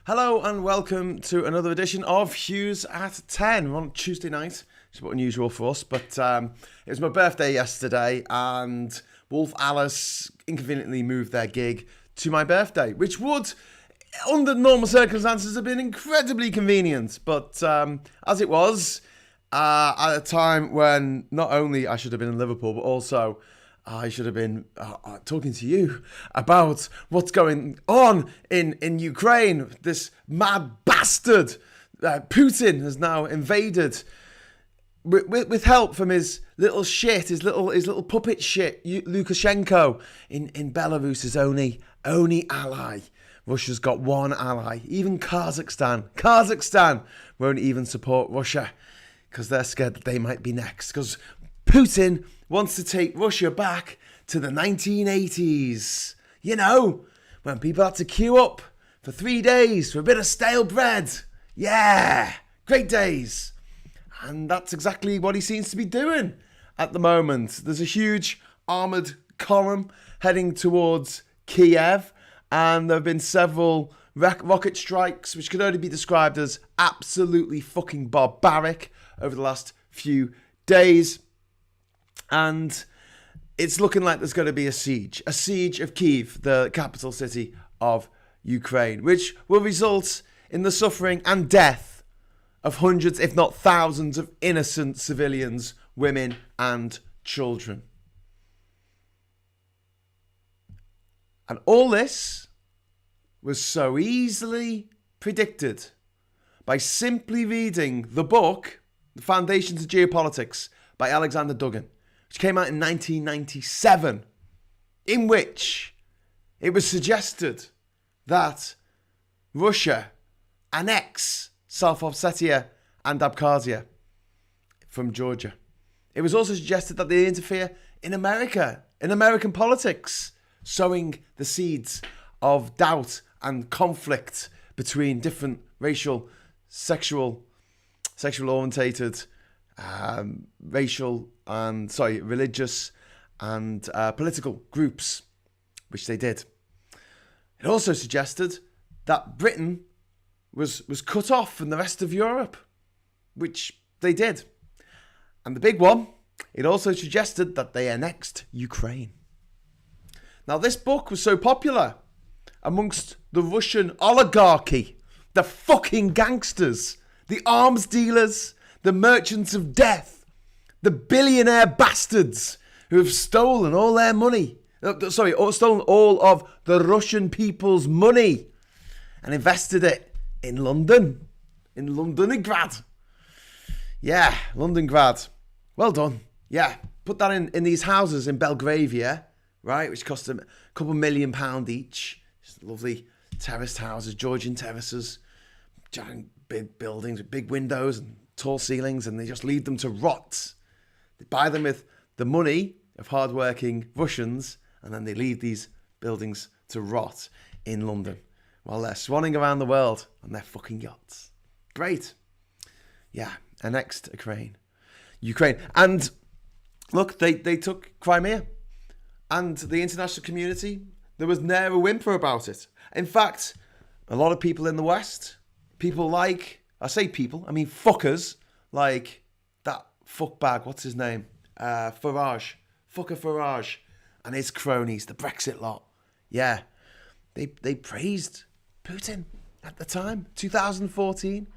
Hello and welcome to another edition of Hughes at 10. We're on Tuesday night, which is what unusual for us, but it was my birthday yesterday and Wolf Alice inconveniently moved their gig to my birthday, which would, under normal circumstances, have been incredibly convenient. But as it was, at a time when not only I should have been in Liverpool, but also I should have been talking to you about what's going on in Ukraine. This mad bastard, Putin, has now invaded with help from his little shit, his little puppet shit, Lukashenko, in Belarus's only ally. Russia's got one ally, even Kazakhstan. Kazakhstan won't even support Russia because they're scared that they might be next. Because Putin wants to take Russia back to the 1980s. You know, when people had to queue up for 3 days for a bit of stale bread. Yeah, great days. And that's exactly what he seems to be doing at the moment. There's a huge armoured column heading towards Kiev, and there have been several rocket strikes, which could only be described as absolutely fucking barbaric over the last few days. And it's looking like there's going to be a siege of Kyiv, the capital city of Ukraine, which will result in the suffering and death of hundreds, if not thousands, of innocent civilians, women and children. And all this was so easily predicted by simply reading the book, The Foundations of Geopolitics, by Alexander Dugin, which came out in 1997, in which it was suggested that Russia annex South Ossetia and Abkhazia from Georgia. It was also suggested that they interfere in America, in American politics, sowing the seeds of doubt and conflict between different racial, sexual orientated, religious and political groups, which they did. It also suggested that Britain was cut off from the rest of Europe, which they did. And the big one, it also suggested that they annexed Ukraine. Now, this book was so popular amongst the Russian oligarchy, the fucking gangsters, the arms dealers, the merchants of death, the billionaire bastards who have stolen all their money. Stolen all of the Russian people's money and invested it in London. In Londonigrad. Yeah, Londongrad. Well done. Yeah, put that in these houses in Belgravia, right, which cost them a couple £1 million each. Just lovely terraced houses, Georgian terraces, giant big buildings with big windows and tall ceilings, and they just leave them to rot. They buy them with the money of hard-working Russians, and then they leave these buildings to rot in London while they're swanning around the world on their fucking yachts. Great. Yeah, annexed Ukraine. And look, they took Crimea. And the international community, there was ne'er a whimper about it. In fact, a lot of people in the West, people like, I say people, I mean fuckers, like that fuckbag, what's his name? Farage. Fucker Farage and his cronies, the Brexit lot. Yeah, they praised Putin at the time, 2014.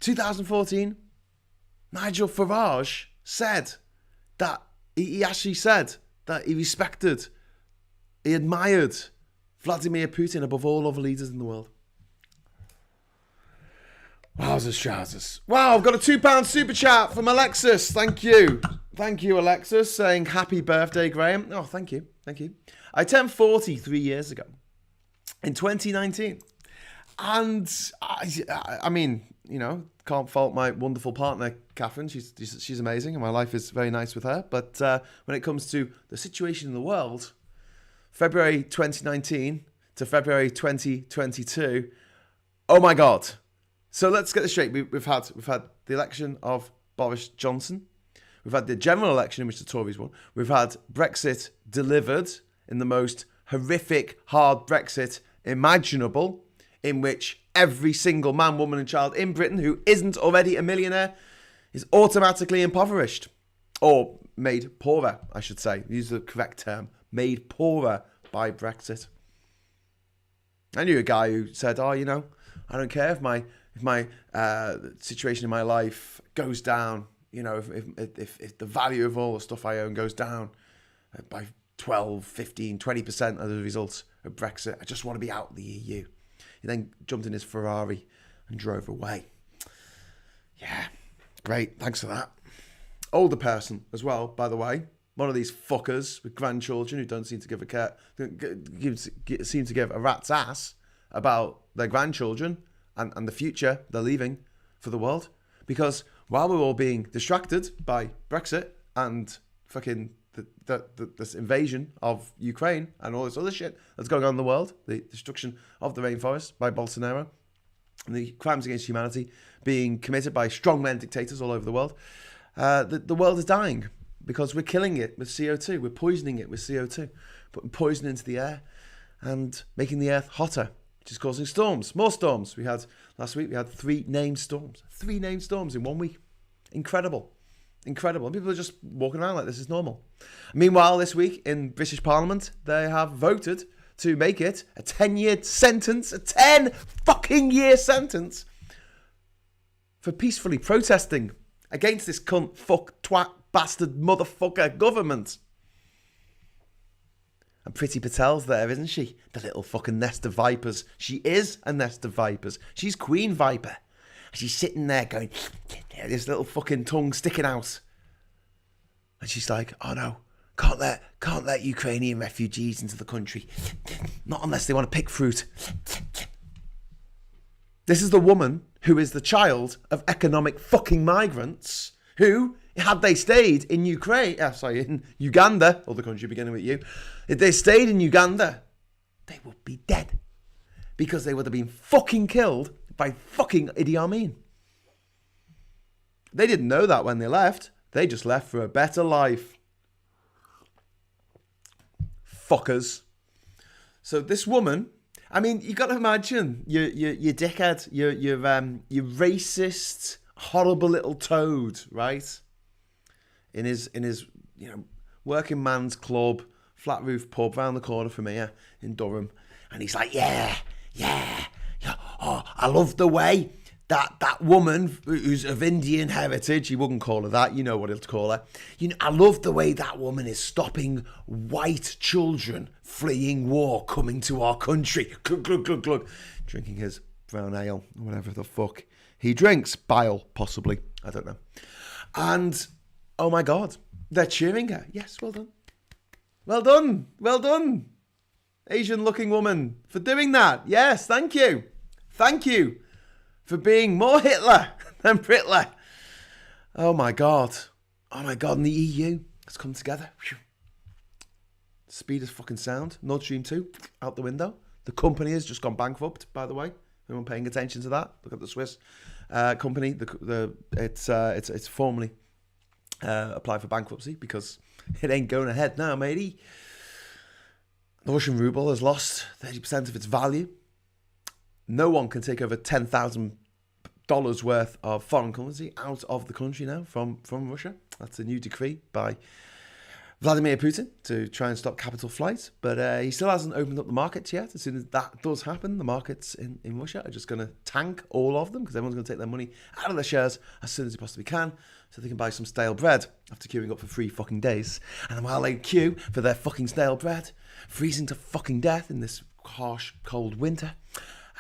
2014, Nigel Farage said that, he actually said that he respected, he admired Vladimir Putin above all other leaders in the world. Wowzers, trousers. Wow, I've got a £2 super chat from Alexis. Thank you. Thank you, Alexis, saying happy birthday, Graham. Oh, thank you. I turned 40 3 years ago in 2019. And I mean, you know, can't fault my wonderful partner, Catherine. She's amazing and my life is very nice with her. But when it comes to the situation in the world, February 2019 to February 2022, oh my God. So let's get this straight. We've had the election of Boris Johnson. We've had the general election in which the Tories won. We've had Brexit delivered in the most horrific, hard Brexit imaginable, in which every single man, woman and child in Britain who isn't already a millionaire is automatically impoverished. Or made poorer, I should say. Use the correct term. Made poorer by Brexit. I knew a guy who said, I don't care if my situation in my life goes down, if the value of all the stuff I own goes down by 12, 15, 20% as a result of Brexit. I just want to be out of the EU. He then jumped in his Ferrari and drove away. Yeah, great. Thanks for that. Older person as well, by the way. One of these fuckers with grandchildren who don't seem to give a rat's ass about their grandchildren and the future they're leaving for the world. Because while we're all being distracted by Brexit and fucking this invasion of Ukraine and all this other shit that's going on in the world, the destruction of the rainforest by Bolsonaro, and the crimes against humanity being committed by strongman dictators all over the world, the world is dying because we're killing it with CO2. We're poisoning it with CO2, putting poison into the air and making the earth hotter, which is causing storms, more storms. Last week we had 3 named storms. 3 named storms in 1 week. Incredible. And people are just walking around like this is normal. Meanwhile, this week in British Parliament, they have voted to make it a 10-year sentence, a 10 fucking year sentence for peacefully protesting against this cunt, fuck, twat, bastard, motherfucker government. And Priti Patel's there, isn't she? The little fucking nest of vipers. She is a nest of vipers. She's Queen Viper. She's sitting there going, this little fucking tongue sticking out. And she's like, oh no, can't let Ukrainian refugees into the country. Not unless they want to pick fruit. This is the woman who is the child of economic fucking migrants who, had they stayed in in Uganda, or the country beginning with U, if they stayed in Uganda, they would be dead. Because they would have been fucking killed by fucking Idi Amin. They didn't know that when they left. They just left for a better life. Fuckers. So this woman, I mean, you got to imagine you dickhead, you racist, horrible little toad, right? In his working man's club, flat roof pub round the corner from here in Durham, and he's like, yeah. Oh, I love the way that woman who's of Indian heritage, he wouldn't call her that, you know what he'll call her. I love the way that woman is stopping white children fleeing war coming to our country. Glug, glug, glug, glug. Drinking his brown ale, or whatever the fuck he drinks. Bile, possibly. I don't know. And, oh my God, they're cheering her. Yes, well done. Well done. Well done. Asian-looking woman for doing that. Yes, thank you. Thank you for being more Hitler than Britler. Oh my God. Oh my God, and the EU has come together. Whew. Speed is fucking sound. Nord Stream 2, out the window. The company has just gone bankrupt, by the way. Anyone paying attention to that? Look at the Swiss company. It's formally applied for bankruptcy because it ain't going ahead now, matey. The Russian ruble has lost 30% of its value. No one can take over $10,000 worth of foreign currency out of the country now from Russia. That's a new decree by Vladimir Putin to try and stop capital flight. But he still hasn't opened up the markets yet. As soon as that does happen, the markets in Russia are just going to tank all of them because everyone's going to take their money out of their shares as soon as they possibly can so they can buy some stale bread after queuing up for 3 fucking days. And while they queue for their fucking stale bread, freezing to fucking death in this harsh, cold winter,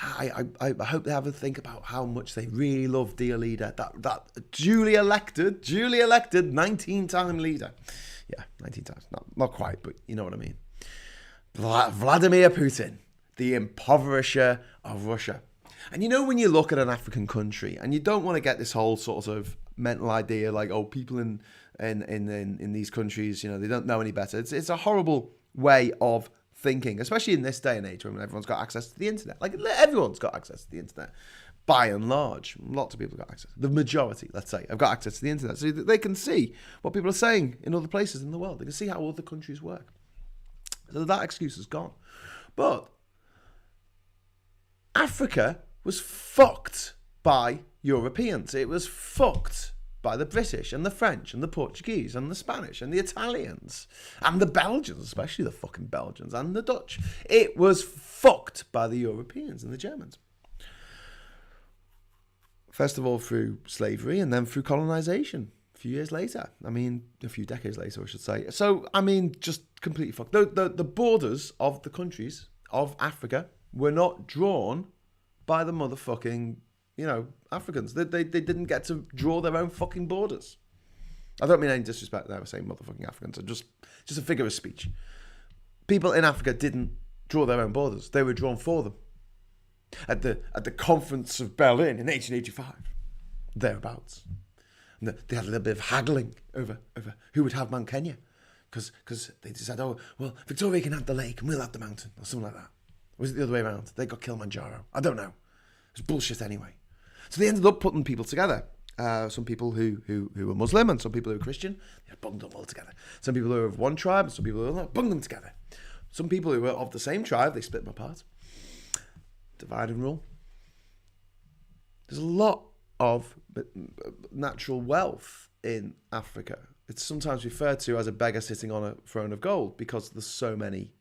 I hope they have a think about how much they really love dear leader, that duly elected 19-time leader. Yeah, 19 times. Not quite, but you know what I mean. Vladimir Putin, the impoverisher of Russia. And when you look at an African country, and you don't want to get this whole sort of mental idea like, oh, people in these countries, they don't know any better. It's a horrible way of thinking, especially in this day and age when everyone's got access to the internet. Like, everyone's got access to the internet, by and large. Lots of people have got access. The majority, let's say, have got access to the internet, so that they can see what people are saying in other places in the world. They can see how other countries work. So that excuse is gone. But Africa was fucked by Europeans. It was fucked by the British and the French and the Portuguese and the Spanish and the Italians and the Belgians, especially the fucking Belgians and the Dutch. It was fucked by the Europeans and the Germans. First of all through slavery and then through colonization a few years later. I mean, a few decades later, I should say. So, I mean, just completely fucked. The borders of the countries of Africa were not drawn by the motherfucking, Africans. They didn't get to draw their own fucking borders. I don't mean any disrespect there. I was saying motherfucking Africans. Just a figure of speech. People in Africa didn't draw their own borders. They were drawn for them. At the Conference of Berlin in 1885, thereabouts. And they had a little bit of haggling over who would have Mount Kenya. Because they decided, oh, well, Victoria can have the lake and we'll have the mountain, or something like that. Or was it the other way around? They got Kilimanjaro. I don't know. It was bullshit anyway. So they ended up putting people together. Some people who were Muslim and some people who were Christian. They bunged them all together. Some people who were of one tribe and some people who were not, bunged them together. Some people who were of the same tribe, they split them apart. Divide and rule. There's a lot of natural wealth in Africa. It's sometimes referred to as a beggar sitting on a throne of gold because there's so many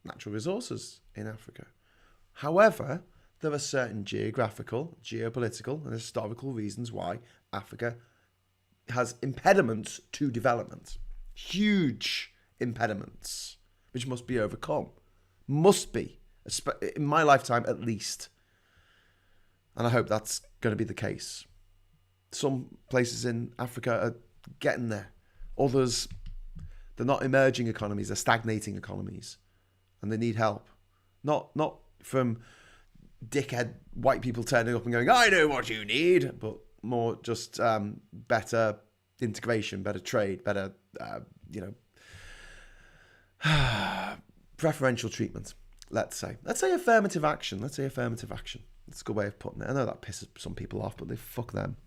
natural resources in Africa. However, there are certain geographical, geopolitical, and historical reasons why Africa has impediments to development. Huge impediments, which must be overcome. Must be. In my lifetime, at least. And I hope that's going to be the case. Some places in Africa are getting there. Others, they're not emerging economies, they're stagnating economies. And they need help. Not from dickhead white people turning up and going, I know what you need, but more just better integration, better trade, better, preferential treatment. Let's say affirmative action. That's a good way of putting it. I know that pisses some people off, but fuck them.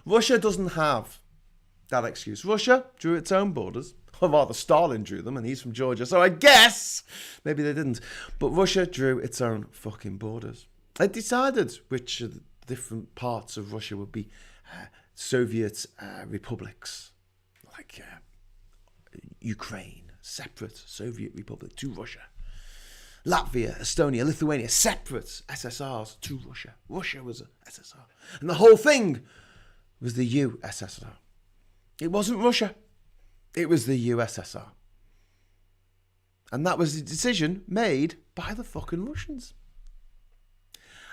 Russia doesn't have that excuse. Russia drew its own borders. Or rather, Stalin drew them, and he's from Georgia. So I guess maybe they didn't. But Russia drew its own fucking borders. It decided which of the different parts of Russia would be Soviet republics. Like Ukraine, separate Soviet republic to Russia. Latvia, Estonia, Lithuania, separate SSRs to Russia. Russia was a SSR. And the whole thing was the USSR. It wasn't Russia. It was the USSR. And that was the decision made by the fucking Russians.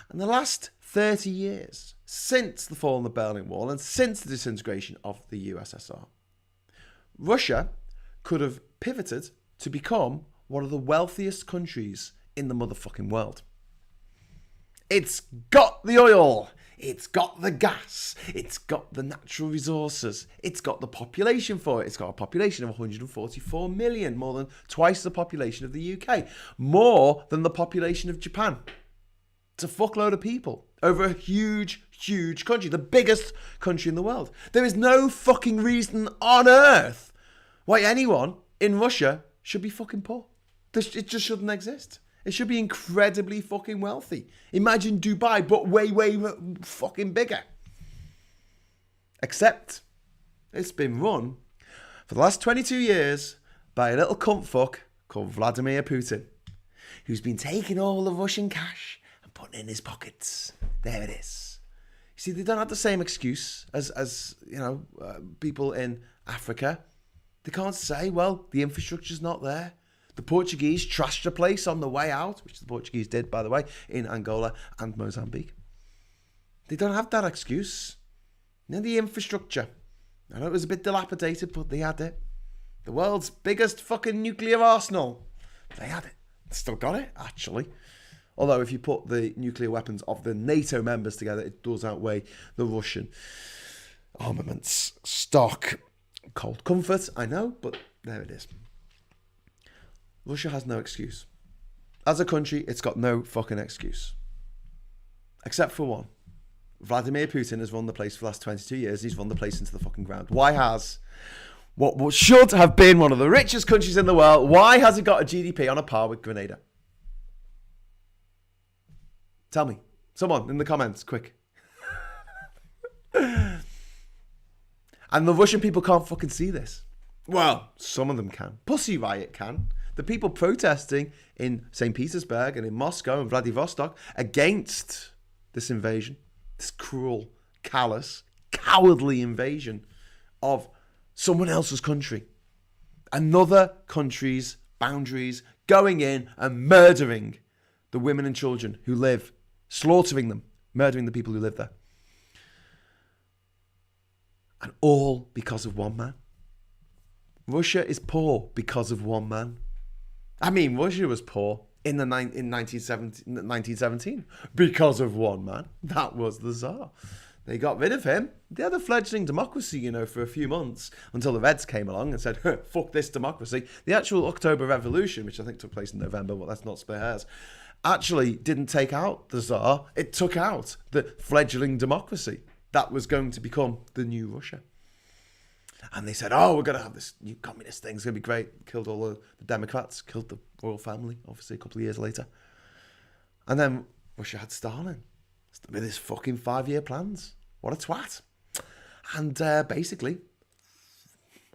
And the last 30 years, since the fall of the Berlin Wall and since the disintegration of the USSR, Russia could have pivoted to become one of the wealthiest countries in the motherfucking world. It's got the oil. It's got the gas. It's got the natural resources. It's got the population for it. It's got a population of 144 million, more than twice the population of the UK, more than the population of Japan. It's a fuckload of people over a huge, huge country, the biggest country in the world. There is no fucking reason on earth why anyone in Russia should be fucking poor. It just shouldn't exist. It should be incredibly fucking wealthy. Imagine Dubai, but way, way fucking bigger. Except it's been run for the last 22 years by a little cunt fuck called Vladimir Putin, who's been taking all the Russian cash and putting it in his pockets. There it is. You see, they don't have the same excuse as people in Africa. They can't say, well, the infrastructure's not there. The Portuguese trashed the place on the way out, which the Portuguese did, by the way, in Angola and Mozambique. They don't have that excuse. The infrastructure. I know it was a bit dilapidated, but they had it. The world's biggest fucking nuclear arsenal. They had it. They still got it, actually. Although if you put the nuclear weapons of the NATO members together, it does outweigh the Russian armaments stock. Cold comfort, I know, but there it is. Russia has no excuse. As a country, it's got no fucking excuse. Except for one. Vladimir Putin has run the place for the last 22 years. He's run the place into the fucking ground. Why has what should have been one of the richest countries in the world, why has it got a GDP on a par with Grenada? Tell me. Someone in the comments, quick. And the Russian people can't fucking see this. Well, some of them can. Pussy Riot can. The people protesting in St. Petersburg and in Moscow and Vladivostok against this invasion, this cruel, callous, cowardly invasion of someone else's country. Another country's boundaries, going in and murdering the women and children who live, slaughtering them, murdering the people who live there. And all because of one man. Russia is poor because of one man. I mean, Russia was poor in 1917 because of one man. That was the Tsar. They got rid of him. They had a fledgling democracy, for a few months until the Reds came along and said, fuck this democracy. The actual October Revolution, which I think took place in November, but let's not split hairs, actually didn't take out the Tsar. It took out the fledgling democracy that was going to become the new Russia. And they said, we're going to have this new communist thing. It's going to be great. Killed all the Democrats, killed the royal family, obviously, a couple of years later. And then Russia had Stalin with his fucking 5-year plans. What a twat. And basically,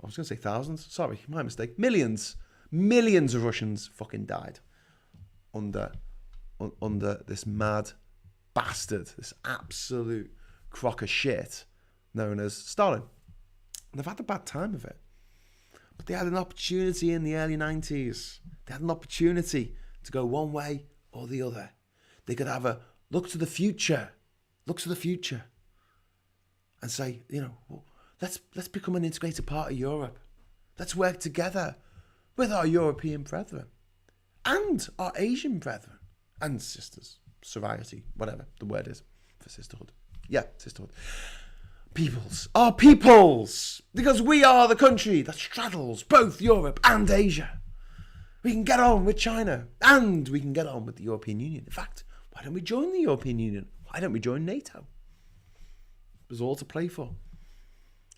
I was going to say thousands. Sorry, my mistake. Millions of Russians fucking died under this mad bastard, this absolute crock of shit known as Stalin. And they've had a bad time of it. But they had an opportunity in the early 90s. They had an opportunity to go one way or the other. They could have a look to the future. Look to the future. And say, let's become an integrated part of Europe. Let's work together with our European brethren and our Asian brethren and sisters. Sorority, whatever the word is for sisterhood. Yeah, sisterhood. Our peoples, because we are the country that straddles both Europe and Asia. We can get on with China and we can get on with the European Union. In fact, why don't we join the European Union? Why don't we join NATO? It was all to play for.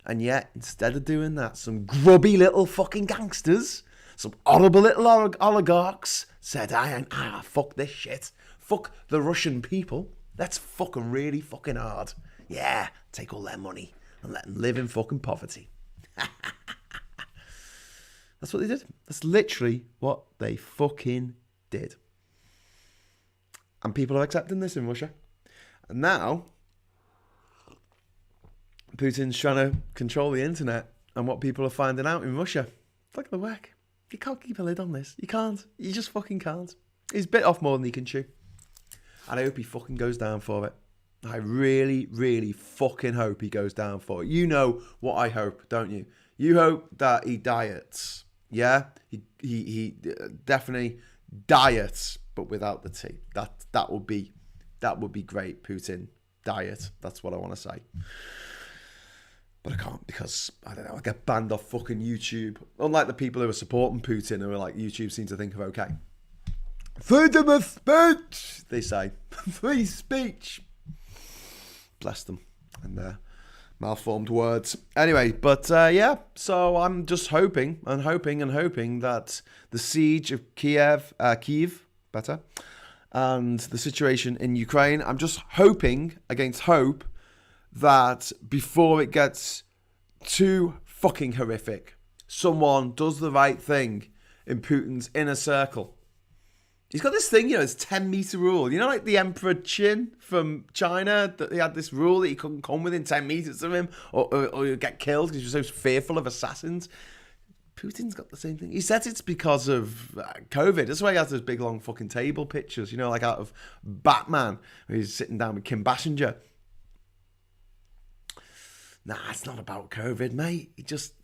And yet, instead of doing that, some grubby little fucking gangsters, some horrible little oligarchs said, fuck this shit. Fuck the Russian people. Let's fuck them really fucking hard. Yeah, take all their money and let them live in fucking poverty. That's what they did. That's literally what they fucking did. And people are accepting this in Russia. And now, Putin's trying to control the internet and what people are finding out in Russia. It's not going to work. You can't keep a lid on this. You can't. You just fucking can't. He's bit off more than he can chew. And I hope he fucking goes down for it. I really, really fucking hope he goes down for it. You know what I hope, don't you? You hope that he diets. Yeah? He definitely diets, but without the T. That would be great, Putin. Diet. That's what I want to say. But I can't because, I don't know, I get banned off fucking YouTube. Unlike the people who are supporting Putin who are like, YouTube seems to think of okay. Freedom of speech, they say. Free speech. Bless them and their malformed words. Anyway, but yeah, so I'm just hoping that the siege of Kiev, better, and the situation in Ukraine, I'm just hoping against hope that before it gets too fucking horrific, someone does the right thing in Putin's inner circle. He's got this thing, it's 10-meter rule. You know, like the Emperor Qin from China, that he had this rule that he couldn't come within 10 meters of him or he'd get killed because he was so fearful of assassins. Putin's got the same thing. He says it's because of COVID. That's why he has those big, long fucking table pictures, like out of Batman, where he's sitting down with Kim Basinger. Nah, it's not about COVID, mate.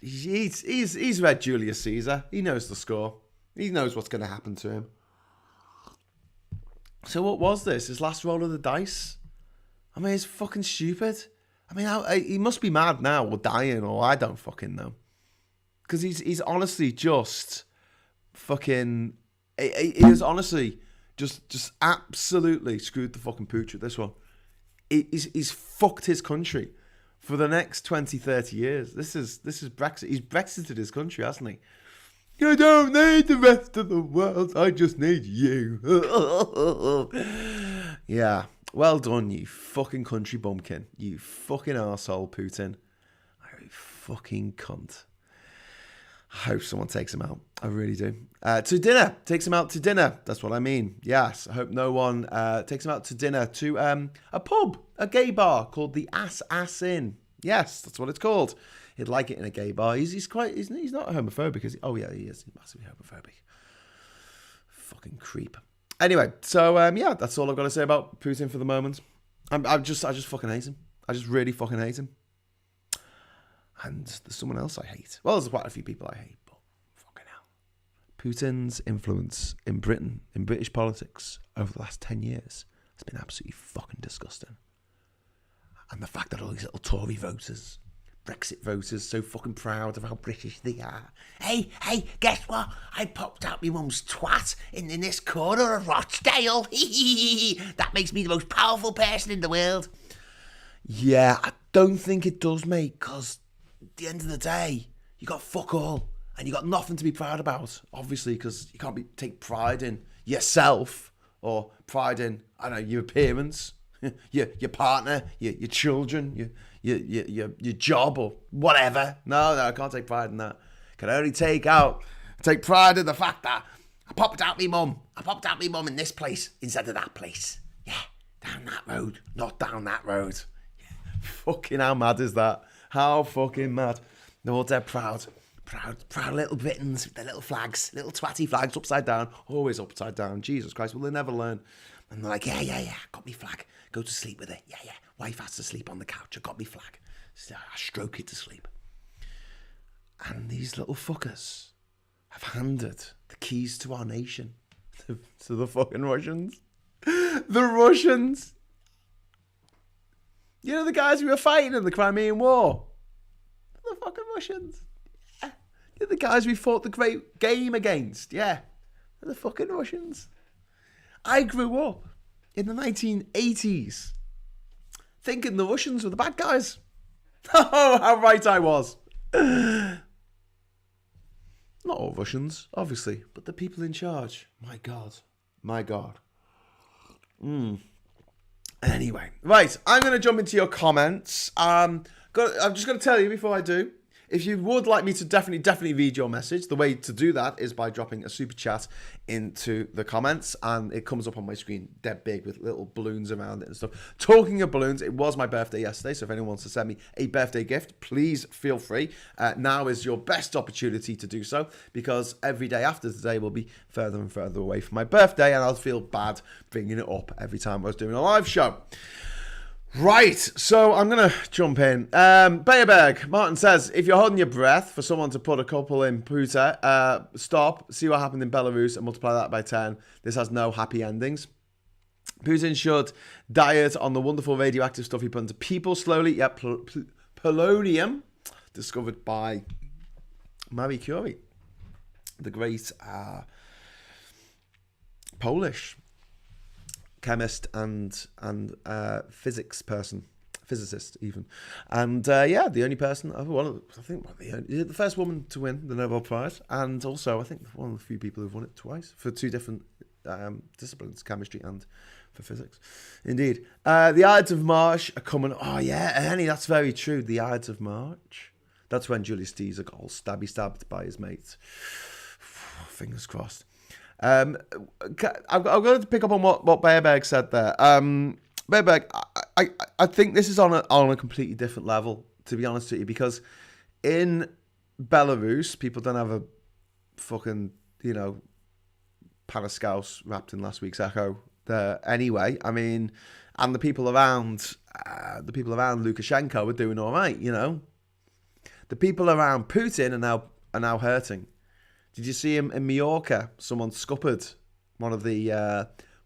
He's read Julius Caesar. He knows the score. He knows what's going to happen to him. So what was this? His last roll of the dice? I mean, it's fucking stupid. I mean, he must be mad now or dying or I don't fucking know. Because he's honestly just fucking... He is honestly just absolutely screwed the fucking pooch with this one. He's fucked his country for the next 20, 30 years. This is Brexit. He's Brexited his country, hasn't he? I don't need the rest of the world. I just need you. Yeah. Well done, you fucking country bumpkin. You fucking arsehole, Putin. You fucking cunt. I hope someone takes him out. I really do. To dinner. Takes him out to dinner. That's what I mean. Yes. I hope no one takes him out to dinner to a pub, a gay bar called the Ass Inn. Yes, that's what it's called. He'd like it in a gay bar. He's not homophobic, is he? Oh, yeah, he is. He's massively homophobic. Fucking creep. Anyway, so, yeah, that's all I've got to say about Putin for the moment. I just fucking hate him. I just really fucking hate him. And there's someone else I hate. Well, there's quite a few people I hate, but fucking hell. Putin's influence in Britain, in British politics, over the last 10 years has been absolutely fucking disgusting. And the fact that all these little Tory voters, Brexit voters, so fucking proud of how British they are. Hey, guess what? I popped out my mum's twat in this corner of Rochdale. That makes me the most powerful person in the world. Yeah, I don't think it does, mate, because at the end of the day, you got fuck all, and you got nothing to be proud about, obviously, because you can't take pride in yourself, or pride in, I don't know, your appearance, your partner, your children, your job, or whatever. No, I can't take pride in that. I can only take pride in the fact that I popped out my mum in this place instead of that place. Yeah, down that road, not down that road. Yeah. Fucking how mad is that? How fucking mad. They're all dead proud little Britons with their little flags, little twatty flags upside down, always upside down. Jesus Christ, will they never learn? And they're like, yeah, got me flag. Go to sleep with it. Yeah. Wife has to sleep on the couch. I got me flag. So I stroke it to sleep. And these little fuckers have handed the keys to our nation to the fucking Russians. The Russians. You know the guys who were fighting in the Crimean War? The fucking Russians. Yeah. You're the guys we fought the great game against. Yeah. They're the fucking Russians. I grew up in the 1980s thinking the Russians were the bad guys. Oh, how right I was. Not all Russians, obviously, but the people in charge. My God. Anyway, right, I'm going to jump into your comments. I'm just going to tell you before I do, if you would like me to definitely read your message, the way to do that is by dropping a super chat into the comments, and it comes up on my screen dead big with little balloons around it and stuff. Talking of balloons, it was my birthday yesterday, so if anyone wants to send me a birthday gift, please feel free. Now is your best opportunity to do so, because every day after today will be further and further away from my birthday, and I'll feel bad bringing it up every time I was doing a live show. Right, so I'm going to jump in. Bayerberg, Martin says, if you're holding your breath for someone to put a couple in Puta, stop, see what happened in Belarus and multiply that by 10. This has no happy endings. Putin should diet on the wonderful radioactive stuff he put into people slowly. Yeah, polonium, discovered by Marie Curie, the great Polish chemist and physicist even, and the only person, the first woman to win the Nobel Prize, and also I think one of the few people who've won it twice for two different disciplines, chemistry and for physics. Indeed, the Ides of March are coming. Oh yeah, Henny, that's very true. The Ides of March. That's when Julius Caesar got all stabbed by his mates. Fingers crossed. I'm going to pick up on what Bayerberg said there. Bayerberg, I think this is on a completely different level, to be honest with you, because in Belarus, people don't have a fucking, Panaskaus wrapped in last week's Echo there anyway. I mean, and the people around Lukashenko are doing all right, The people around Putin are now hurting. Did you see him in Mallorca? Someone scuppered one of these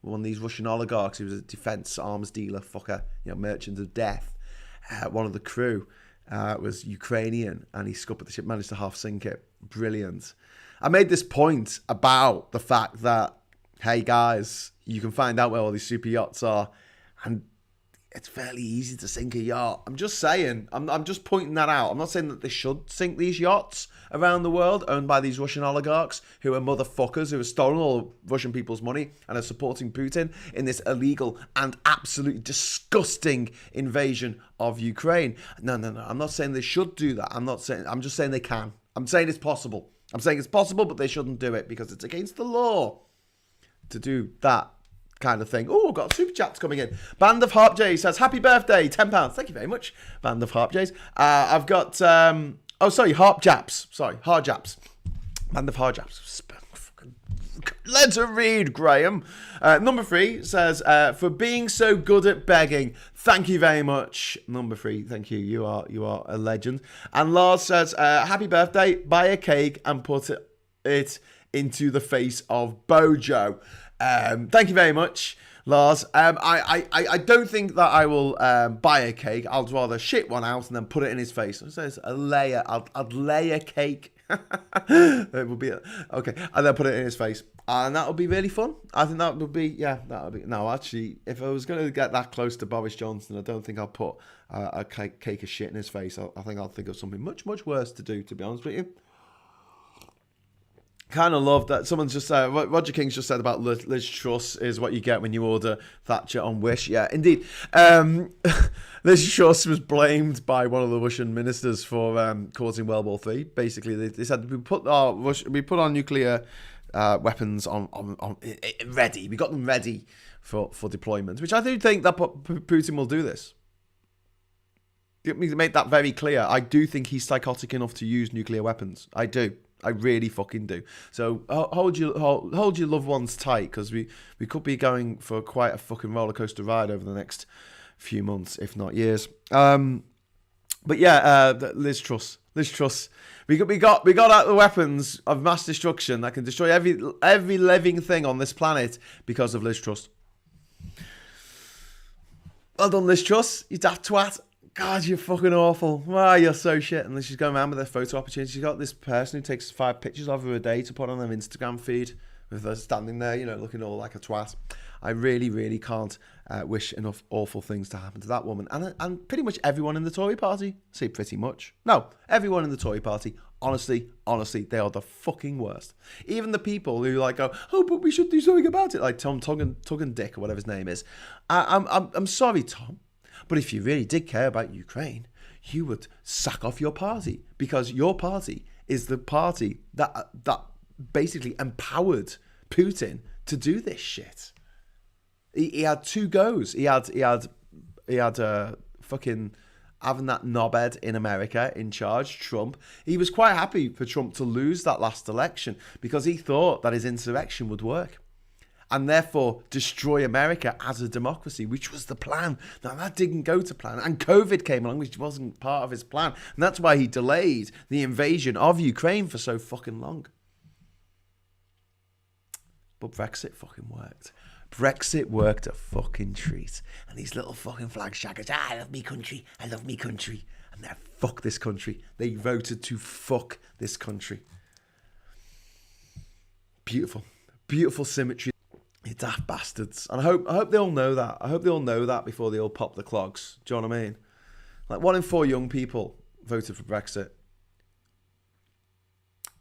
Russian oligarchs. He was a defense arms dealer, merchant of death. One of the crew was Ukrainian, and he scuppered the ship, managed to half sink it. Brilliant. I made this point about the fact that, hey guys, you can find out where all these super yachts are, and it's fairly easy to sink a yacht. I'm just saying. I'm just pointing that out. I'm not saying that they should sink these yachts around the world owned by these Russian oligarchs who are motherfuckers who have stolen all Russian people's money and are supporting Putin in this illegal and absolutely disgusting invasion of Ukraine. No. I'm not saying they should do that. I'm just saying they can. I'm saying it's possible. I'm saying it's possible, but they shouldn't do it because it's against the law to do that kind of thing. Oh, I've got super chats coming in. Band of Harp Jays says, happy birthday, £10. Thank you very much, Band of Harp Jays. I've got, Harp Japs. Sorry, Hard Japs. Band of Hard Japs. Let's read, Graham. Number 3 says, for being so good at begging, thank you very much. Number 3, thank you. You are a legend. And Lars says, happy birthday, buy a cake and put it into the face of Bojo. Thank you very much, Lars. I don't think that I will buy a cake. I'll rather shit one out and then put it in his face. So it's a layer. I'd lay a cake. It would be okay, and then put it in his face, and that would be really fun. I think that would be no. Actually, if I was going to get that close to Boris Johnson, I don't think I'll put a cake of shit in his face. I think I'll think of something much worse to do. To be honest with you. Kind of love that someone's just Roger King's just said about Liz Truss is what you get when you order Thatcher on Wish. Yeah, indeed. Liz Truss was blamed by one of the Russian ministers for causing World War III. Basically, they said we put our nuclear weapons on ready. We got them ready for deployment, which I do think that Putin will do this. Let me make that very clear. I do think he's psychotic enough to use nuclear weapons. I do. I really fucking do. So hold your loved ones tight, because we could be going for quite a fucking roller coaster ride over the next few months, if not years. But yeah, Liz Truss. We got out the weapons of mass destruction that can destroy every living thing on this planet because of Liz Truss. Well done, Liz Truss. You daft twat. God, you're fucking awful. Wow, you're so shit. And then she's going around with her photo opportunity. She's got this person who takes 5 pictures of her a day to put on her Instagram feed with her standing there, looking all like a twat. I really, really can't wish enough awful things to happen to that woman. And pretty much everyone in the Tory party. Say pretty much. No, everyone in the Tory party. Honestly, they are the fucking worst. Even the people who go, oh, but we should do something about it. Like Tom Tug and Dick or whatever his name is. I'm sorry, Tom. But if you really did care about Ukraine, you would sack off your party, because your party is the party that basically empowered Putin to do this shit. He had 2 goes. He had fucking having that knobhead in America in charge, Trump. He was quite happy for Trump to lose that last election because he thought that his insurrection would work, and therefore destroy America as a democracy, which was the plan. Now, that didn't go to plan. And COVID came along, which wasn't part of his plan. And that's why he delayed the invasion of Ukraine for so fucking long. But Brexit fucking worked. Brexit worked a fucking treat. And these little fucking flag shaggers, I love me country, I love me country. And they're fuck this country. They voted to fuck this country. Beautiful. Beautiful symmetry. You daft bastards. And I hope they all know that. I hope they all know that before they all pop the clogs. Do you know what I mean? Like 1 in 4 young people voted for Brexit.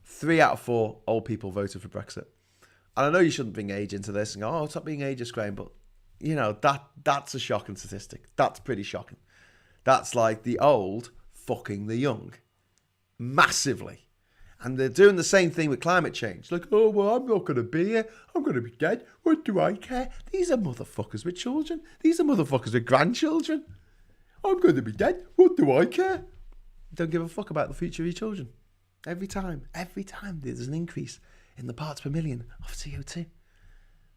3 out of 4 old people voted for Brexit. And I know you shouldn't bring age into this and go, oh, stop being ageist, Graham. But, that's a shocking statistic. That's pretty shocking. That's like the old fucking the young. Massively. And they're doing the same thing with climate change. Like, oh, well, I'm not going to be here. I'm going to be dead. What do I care? These are motherfuckers with children. These are motherfuckers with grandchildren. I'm going to be dead. What do I care? Don't give a fuck about the future of your children. Every time there's an increase in the parts per million of CO2.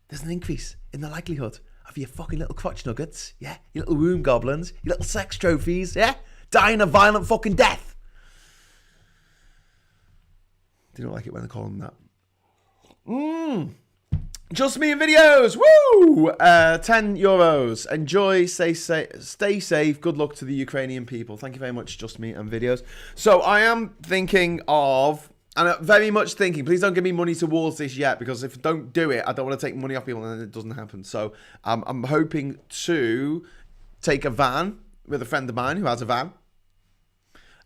There's an increase in the likelihood of your fucking little crotch nuggets, yeah? Your little womb goblins, your little sex trophies, yeah? Dying a violent fucking death. They don't like it when they call them that. Just me and videos. Woo! €10. Enjoy. Stay safe. Good luck to the Ukrainian people. Thank you very much, Just Me and videos. So I am thinking of, and very much thinking, please don't give me money towards this yet, because if I don't do it, I don't want to take money off people and then it doesn't happen. So I'm hoping to take a van with a friend of mine who has a van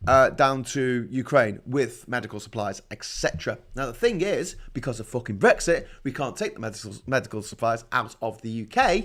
down to Ukraine with medical supplies, etc. Now, the thing is, because of fucking Brexit, we can't take the medical supplies out of the UK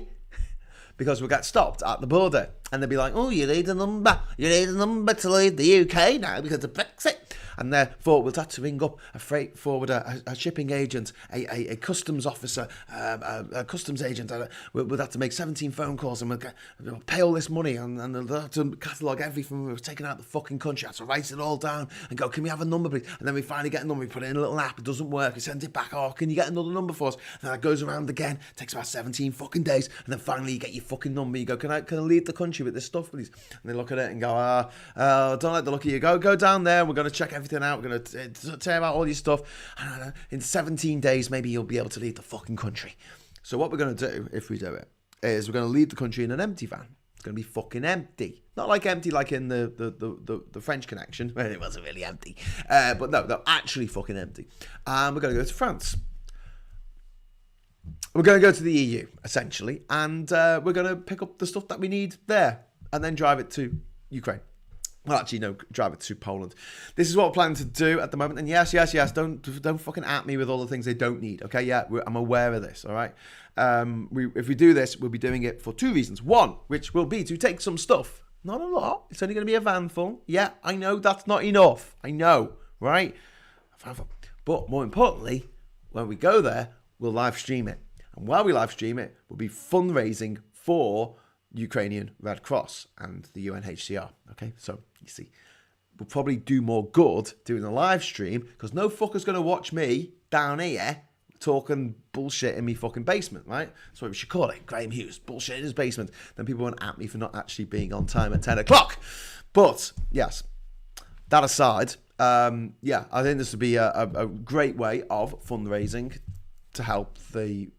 because we'll get stopped at the border. And they'll be like, oh, you need a number. You need a number to leave the UK now because of Brexit. And therefore, we'll have to ring up a freight forwarder, a shipping agent, a customs officer, a customs agent. We'll have to make 17 phone calls and we'll pay all this money and they'll have to catalogue everything we've taken out of the fucking country. I have to write it all down and go, can we have a number, please? And then we finally get a number. We put it in a little app. It doesn't work. We send it back. Oh, can you get another number for us? And then it goes around again. It takes about 17 fucking days. And then finally you get your fucking number. You go, can I leave the country with this stuff, please? And they look at it and go, don't like the look of you. Go down there. We're going to check everything out. We're going to tear out all your stuff. And in 17 days, maybe you'll be able to leave the fucking country. So what we're going to do, if we do it, is we're going to leave the country in an empty van. It's going to be fucking empty. Not like empty like in the French Connection, where it wasn't really empty. But no, they're actually fucking empty. And we're going to go to France. We're going to go to the EU, essentially. And we're going to pick up the stuff that we need there. And then drive it to Ukraine. Well, actually, no, drive it to Poland. This is what we're planning to do at the moment. And yes, don't fucking at me with all the things they don't need. Okay, yeah, I'm aware of this, all right? If we do this, we'll be doing it for two reasons. One, which will be to take some stuff. Not a lot. It's only going to be a van full. Yeah, I know that's not enough. I know, right? But more importantly, when we go there, we'll live stream it. And while we live stream it, we'll be fundraising for Ukrainian Red Cross and the UNHCR. Okay, so you see, we'll probably do more good doing a live stream because no fucker's going to watch me down here talking bullshit in me fucking basement, right? That's what we should call it. Graham Hughes, bullshit in his basement. Then people won't at me for not actually being on time at 10 o'clock. But yes, that aside, I think this would be a great way of fundraising to help the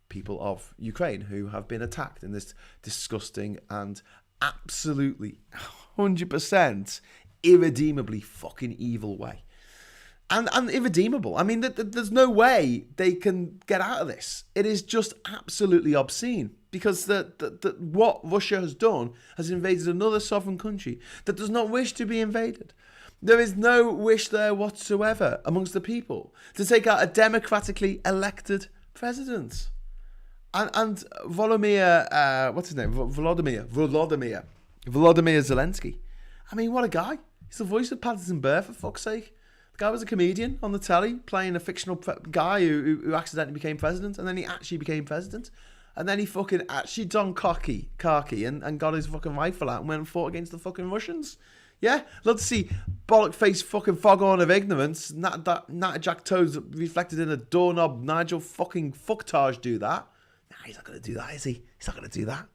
people of Ukraine who have been attacked in this disgusting and absolutely 100% irredeemably fucking evil way. And irredeemable. I mean, there's no way they can get out of this. It is just absolutely obscene because what Russia has done has invaded another sovereign country that does not wish to be invaded. There is no wish there whatsoever amongst the people to take out a democratically elected president. And Volodymyr, what's his name? Volodymyr Zelensky. I mean, what a guy. He's the voice of Patterson Bear, for fuck's sake. The guy was a comedian on the telly, playing a fictional guy who accidentally became president, and then he actually became president. And then he fucking actually done cocky and got his fucking rifle out and went and fought against the fucking Russians. Yeah? Love to see bollock-faced fucking foghorn of ignorance, Nat Jack Toads reflected in a doorknob Nigel fucking fucktage do that. He's not going to do that, is he? He's not going to do that.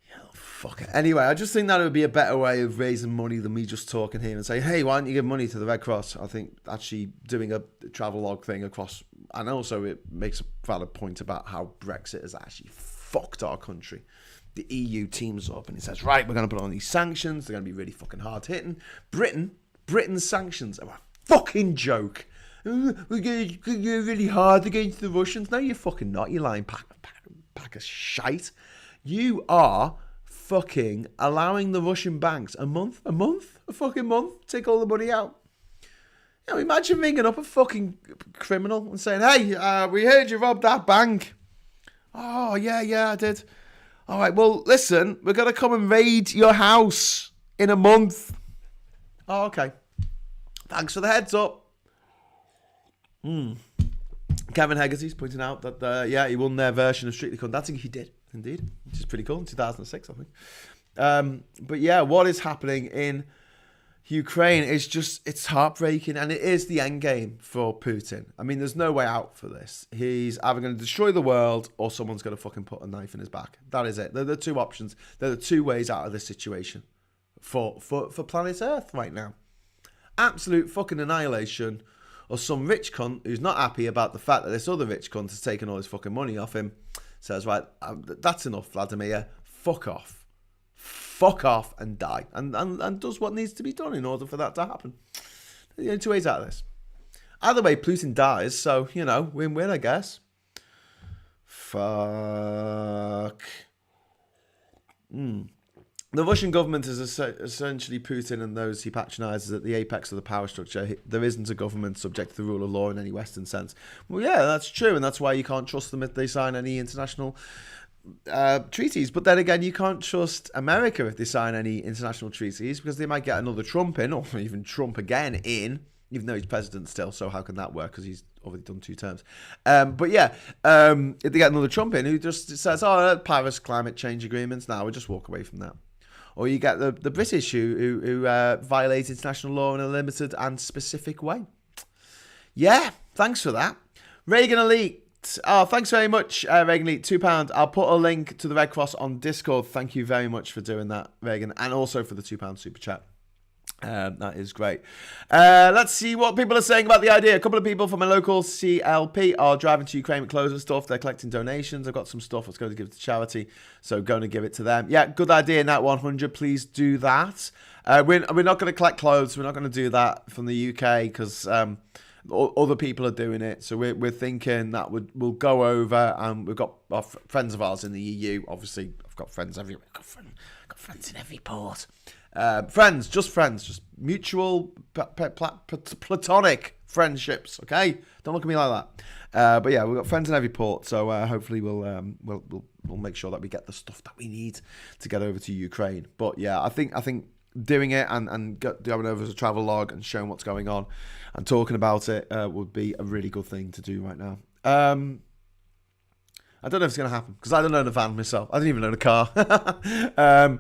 Yeah, fuck it. Anyway, I just think that it would be a better way of raising money than me just talking here and saying, hey, why don't you give money to the Red Cross? I think actually doing a travelogue thing across, and also it makes a valid point about how Brexit has actually fucked our country. The EU teams up and it says, right, we're going to put on these sanctions. They're going to be really fucking hard hitting. Britain's sanctions are a fucking joke. We're going to go really hard against the Russians. No, you're fucking not. You're lying pack of shite. You are fucking allowing the Russian banks a fucking month, take all the money out. You know, imagine ringing up a fucking criminal and saying, hey, we heard you robbed that bank. Oh, yeah, I did. All right, well, listen, we're going to come and raid your house in a month. Oh, okay. Thanks for the heads up. Kevin Hegarty's pointing out that, he won their version of Strictly Come Dancing. He did, indeed, which is pretty cool, in 2006, I think. But yeah, what is happening in Ukraine is just, it's heartbreaking, and it is the end game for Putin. I mean, there's no way out for this. He's either going to destroy the world or someone's going to fucking put a knife in his back. That is it. They're the two options. They're the two ways out of this situation for planet Earth right now. Absolute fucking annihilation, or some rich cunt who's not happy about the fact that this other rich cunt has taken all his fucking money off him, says, right, that's enough, Vladimir, fuck off and die, and does what needs to be done in order for that to happen. The only two ways out of this. Either way, Putin dies, so, win-win, I guess. Fuck. The Russian government is essentially Putin and those he patronises at the apex of the power structure. There isn't a government subject to the rule of law in any Western sense. Well, yeah, that's true, and that's why you can't trust them if they sign any international treaties. But then again, you can't trust America if they sign any international treaties because they might get another Trump in, or even Trump again in, even though he's president still. So how can that work? Because he's already done 2 terms. But yeah, if they get another Trump in who just says, "Oh, Paris climate change agreements," now we'll just walk away from that. Or you get the British who violate international law in a limited and specific way. Yeah, thanks for that. Reagan Elite. Oh, thanks very much, Reagan Elite. £2. I'll put a link to the Red Cross on Discord. Thank you very much for doing that, Reagan. And also for the £2 super chat. That is great. Let's see what people are saying about the idea. A couple of people from my local CLP are driving to Ukraine with clothes and stuff. They're collecting donations. I've got some stuff that's going to give to charity, so going to give it to them. Yeah, good idea, Nat 100. Please do that. We're not going to collect clothes. We're not going to do that from the UK because other people are doing it. So we're thinking that we'll go over, and we've got friends of ours in the EU. Obviously, I've got friends everywhere. I've got friends in every port. Friends, just mutual, platonic friendships. Okay, don't look at me like that. But yeah, we've got friends in every port, so hopefully we'll make sure that we get the stuff that we need to get over to Ukraine. But yeah, I think doing it and going over as a travel log and showing what's going on and talking about it would be a really good thing to do right now. I don't know if it's going to happen because I don't own a van myself. I didn't even own a car. I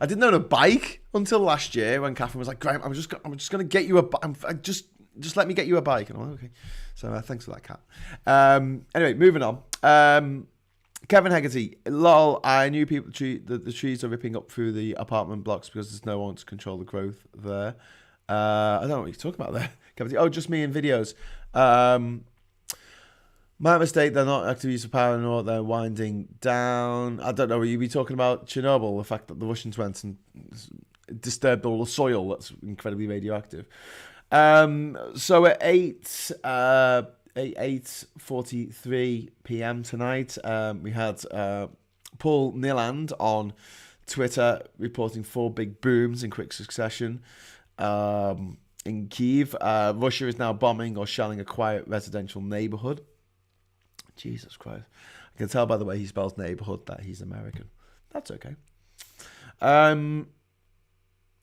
didn't own a bike until last year when Catherine was like, "Graham, I'm just going to get you a bike. Just let me get you a bike." And I'm like, "Okay." So thanks for that, Cat. Anyway, moving on. Kevin Hegarty, lol. I knew people the trees are ripping up through the apartment blocks because there's no one to control the growth there. I don't know what you're talking about there, Kevin. Oh, just me in videos. My mistake, they're not active use of power anymore, they're winding down. I don't know, will you be talking about Chernobyl, the fact that the Russians went and disturbed all the soil that's incredibly radioactive? So at 8:43 p.m. tonight, we had Paul Niland on Twitter reporting 4 big booms in quick succession in Kyiv. Russia is now bombing or shelling a quiet residential neighborhood. Jesus Christ. I can tell by the way he spells neighborhood that he's American. That's okay.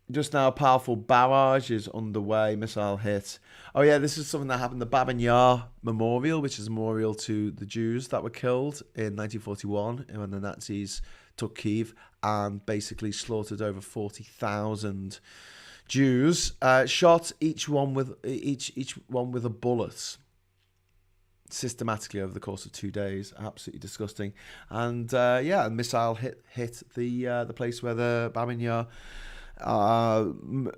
Just now, a powerful barrage is underway. Missile hit. Oh, yeah, this is something that happened. The Babin Yar Memorial, which is a memorial to the Jews that were killed in 1941 when the Nazis took Kyiv and basically slaughtered over 40,000 Jews. Shot each one with a bullet. Systematically over the course of 2 days. Absolutely disgusting. And a missile hit the place where the Babin Yar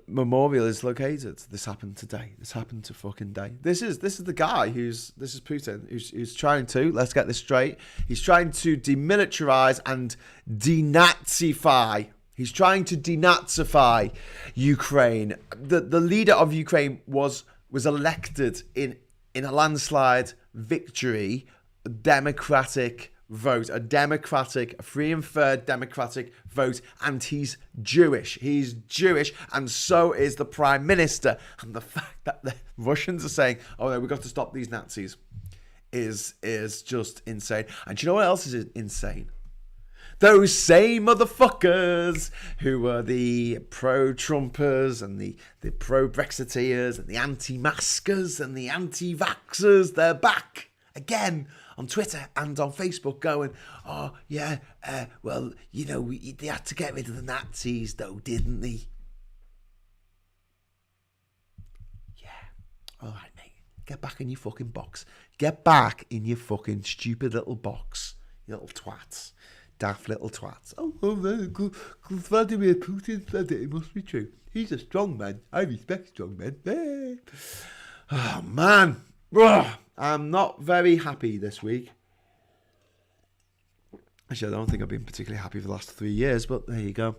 memorial is located. This happened today. This happened to fucking day. This is the guy this is Putin who's trying to, let's get this straight, he's trying to demilitarize and denazify. He's trying to denazify Ukraine. The leader of Ukraine was elected in a landslide victory, a democratic vote, a free and fair democratic vote, and he's Jewish. He's Jewish, and so is the Prime Minister. And the fact that the Russians are saying, "Oh no, we've got to stop these Nazis," is just insane. And do you know what else is insane? Those same motherfuckers who were the pro-Trumpers and the pro-Brexiteers and the anti-maskers and the anti-vaxxers, they're back again on Twitter and on Facebook going, "Oh, yeah, well, you know, they had to get rid of the Nazis though, didn't they?" Yeah. All right, mate. Get back in your fucking box. Get back in your fucking stupid little box, you little twats. Daft little twats. Oh, Vladimir Putin said it. It must be true. He's a strong man. I respect strong men. Oh, man. I'm not very happy this week. Actually, I don't think I've been particularly happy for the last 3 years, but there you go.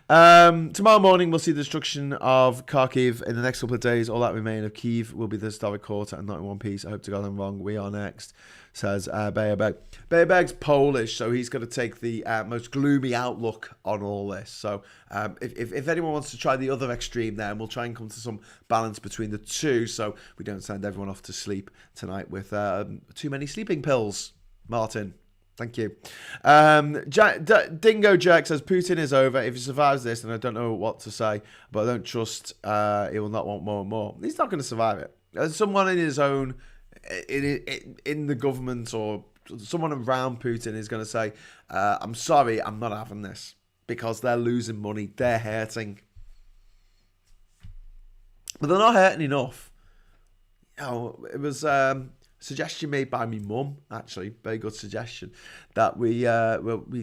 Tomorrow morning, we'll see the destruction of Kharkiv. In the next couple of days, all that remain of Kyiv will be the historic quarter and not in one piece. I hope to God I'm wrong. We are next, says Bayabeg. Bayabeg's Polish, so he's going to take the most gloomy outlook on all this. So if anyone wants to try the other extreme there, we'll try and come to some balance between the two so we don't send everyone off to sleep tonight with too many sleeping pills. Martin. Thank you. Dingo Jerk says Putin is over. If he survives this, and I don't know what to say, but I don't trust he will not want more and more. He's not going to survive it. Someone in his own, in the government or someone around Putin is going to say, I'm sorry, I'm not having this because they're losing money. They're hurting. But they're not hurting enough. You know, it was... suggestion made by me mum, actually, very good suggestion, that we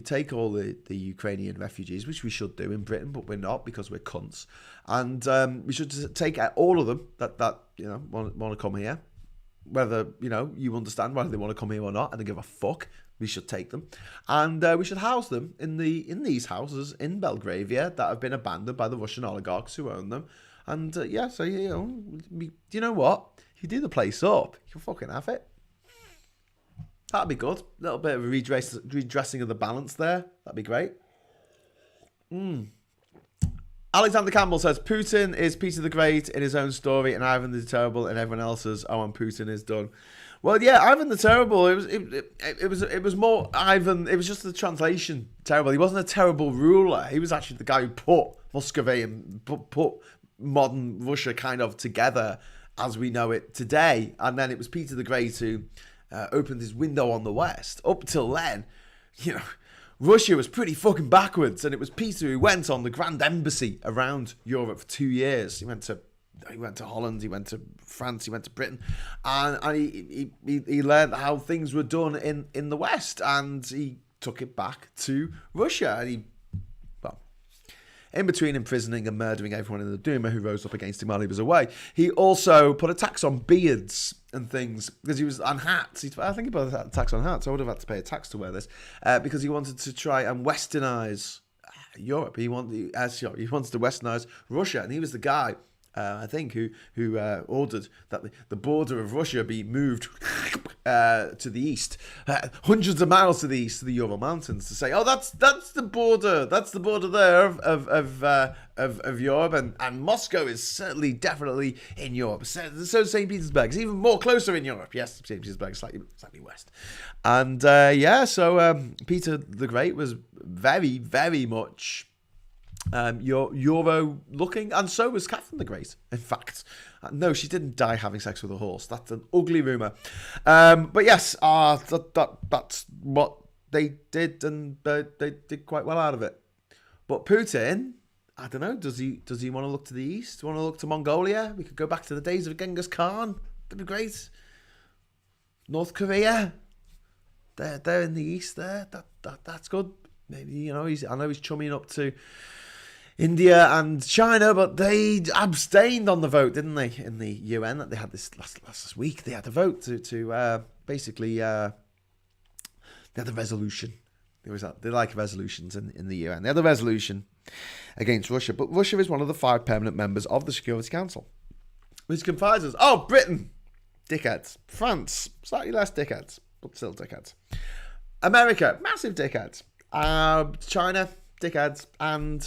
take all the Ukrainian refugees, which we should do in Britain, but we're not because we're cunts, and we should take all of them that you know want to come here, whether you understand whether they want to come here or not, and they give a fuck. We should take them, and we should house them in these houses in Belgravia that have been abandoned by the Russian oligarchs who own them, and so you know what? If you do the place up, you can fucking have it. That'd be good. A little bit of a redressing of the balance there. That'd be great. Alexander Campbell says, Putin is Peter the Great in his own story, and Ivan the Terrible in everyone else's. Oh, and Putin is done. Well, yeah, Ivan the Terrible, it was more Ivan, it was just the translation terrible. He wasn't a terrible ruler. He was actually the guy who put Muscovy and put modern Russia kind of together as we know it today. And then it was Peter the Great who opened his window on the West. Up till then, Russia was pretty fucking backwards, and it was Peter who went on the Grand Embassy around Europe for 2 years. He went to Holland, he went to France, he went to Britain, and he learned how things were done in the West, and he took it back to Russia, and he, in between imprisoning and murdering everyone in the Duma who rose up against him while he was away, he also put a tax on beards and things because he was on hats. I think he put a tax on hats. I would have had to pay a tax to wear this because he wanted to try and westernize Europe. He wanted to westernize Russia, and he was the guy, I think, who ordered that the border of Russia be moved to the east, hundreds of miles to the east, to the Ural Mountains, to say, oh, that's the border there of Europe, and Moscow is certainly, definitely in Europe. So St. Petersburg is even more closer in Europe. Yes, St. Petersburg is slightly west. And so Peter the Great was very, very much Euro looking, and so was Catherine the Great. In fact, no, she didn't die having sex with a horse. That's an ugly rumor. But yes, that's what they did, and they did quite well out of it. But Putin, I don't know. Does he want to look to the east? Want to look to Mongolia? We could go back to the days of Genghis Khan. That'd be great. North Korea. They're in the east there. That's good. Maybe I know he's chumming up to India and China, but they abstained on the vote, didn't they? In the UN that they had this last week, they had a vote to basically they had a resolution. They like resolutions in the UN. They had a resolution against Russia, but Russia is one of the 5 permanent members of the Security Council, which comprises Britain, dickheads; France, slightly less dickheads, but still dickheads; America, massive dickheads; China, dickheads, and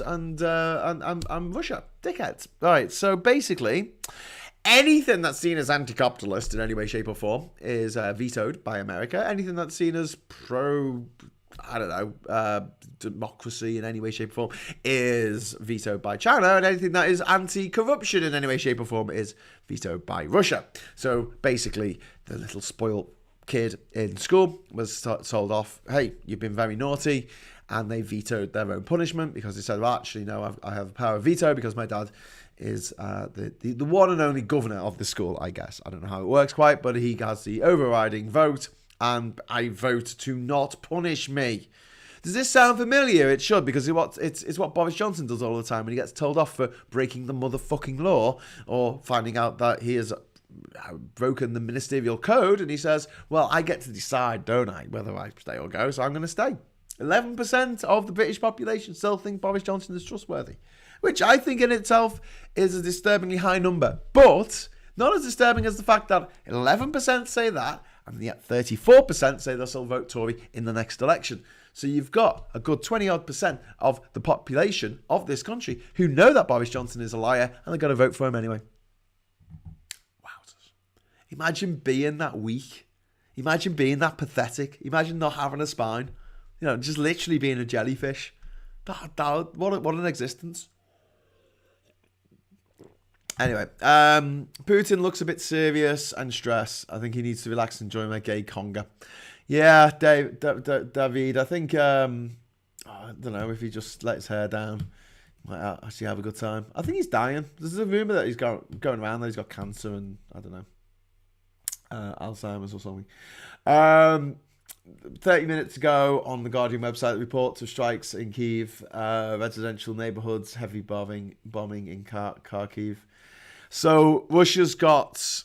Russia, dickheads. All right, so basically, anything that's seen as anti-capitalist in any way, shape, or form is vetoed by America. Anything that's seen as democracy in any way, shape, or form is vetoed by China, and anything that is anti-corruption in any way, shape, or form is vetoed by Russia. So basically, the little spoiled kid in school was told off, hey, you've been very naughty, and they vetoed their own punishment because they said, well, actually, no, I have power of veto because my dad is the one and only governor of the school, I guess. I don't know how it works quite, but he has the overriding vote, and I vote to not punish me. Does this sound familiar? It should, because it's what Boris Johnson does all the time when he gets told off for breaking the motherfucking law or finding out that he has broken the ministerial code, and he says, well, I get to decide, don't I, whether I stay or go, so I'm going to stay. 11% of the British population still think Boris Johnson is trustworthy, which I think in itself is a disturbingly high number, but not as disturbing as the fact that 11% say that, and yet 34% say they'll still vote Tory in the next election. So you've got a good 20-odd% of the population of this country who know that Boris Johnson is a liar, and they're going to vote for him anyway. Wowzers. Imagine being that weak. Imagine being that pathetic. Imagine not having a spine. You know, just literally being a jellyfish. What an existence. Anyway, Putin looks a bit serious and stressed. I think he needs to relax and enjoy my gay conga. Yeah, David, I think, I don't know, if he just let his hair down, he might actually have a good time. I think he's dying. There's a rumour that he's going around that he's got cancer and, I don't know, Alzheimer's or something. 30 minutes ago on the Guardian website, reports of strikes in Kyiv, residential neighbourhoods, heavy bombing in Kharkiv. So Russia's got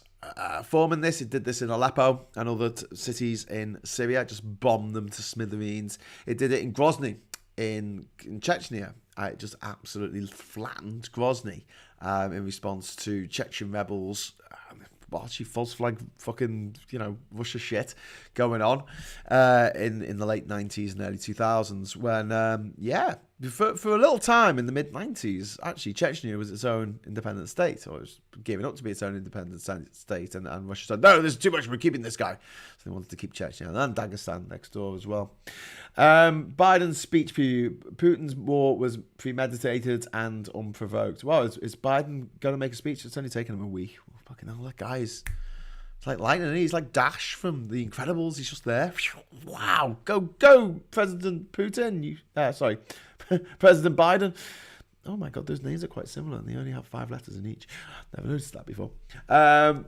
forming this. It did this in Aleppo and other cities in Syria, just bombed them to smithereens. It did it in Grozny in Chechnya. It just absolutely flattened Grozny in response to Chechen rebels. Actually, false flag fucking, Russia shit going on in the late 90s and early 2000s when, for a little time in the mid-90s, actually, Chechnya was its own independent state, or it was giving up to be its own independent state, and Russia said, no, there's too much, we're keeping this guy. So they wanted to keep Chechnya, and Dagestan next door as well. Biden's speech preview, Putin's war was premeditated and unprovoked. Well, is Biden going to make a speech? It's only taken him a week. Fucking hell, that guy's... It's like lightning. He's like Dash from The Incredibles. He's just there. Wow. Go, President Putin. President Biden. Oh my God, those names are quite similar, and they only have 5 letters in each. Never noticed that before.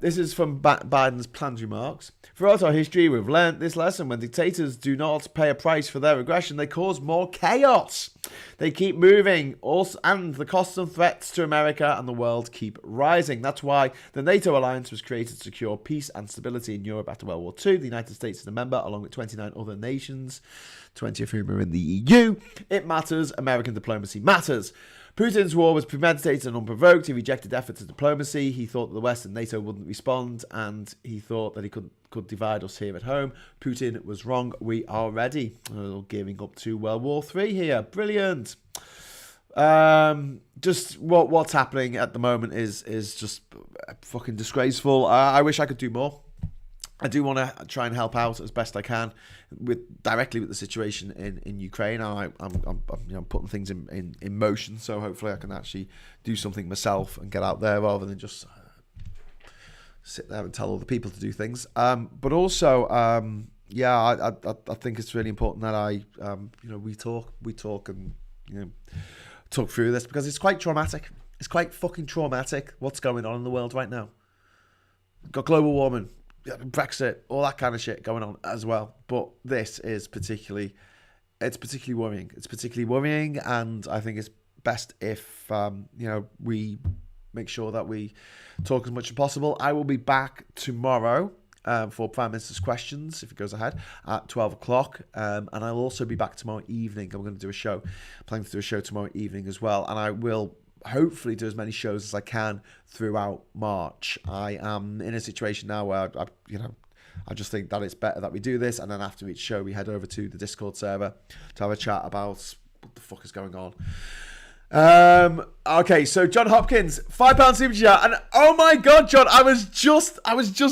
This is from Biden's planned remarks. Throughout our history, we've learned this lesson. When dictators do not pay a price for their aggression, they cause more chaos. They keep moving, and the costs and threats to America and the world keep rising. That's why the NATO alliance was created to secure peace and stability in Europe after World War II. The United States is a member, along with 29 other nations, 20 of whom are in the EU. It matters. American diplomacy matters. Putin's war was premeditated and unprovoked. He rejected efforts at diplomacy. He thought that the West and NATO wouldn't respond, and he thought that he could divide us here at home. Putin was wrong. We are ready. Gearing up to World War III here. Brilliant. Just what's happening at the moment is just fucking disgraceful. I wish I could do more. I do want to try and help out as best I can directly with the situation in Ukraine. I'm putting things in motion, so hopefully I can actually do something myself and get out there rather than just sit there and tell other people to do things. But also, I think it's really important that we talk and talk through this, because it's quite traumatic. It's quite fucking traumatic what's going on in the world right now. We've got global warming, Brexit, all that kind of shit going on as well. But this is particularly worrying. It's particularly worrying, and I think it's best if we make sure that we talk as much as possible. I will be back tomorrow for Prime Minister's Questions, if it goes ahead, at 12 o'clock. And I'll also be back tomorrow evening. I'm going to do a show. Planning to do a show tomorrow evening as well. And I will hopefully do as many shows as I can throughout March. I am in a situation now where I just think that it's better that we do this, and then after each show we head over to the Discord server to have a chat about what the fuck is going on. Okay, so John Hopkins, £5 super chat, and oh my God, John, I was just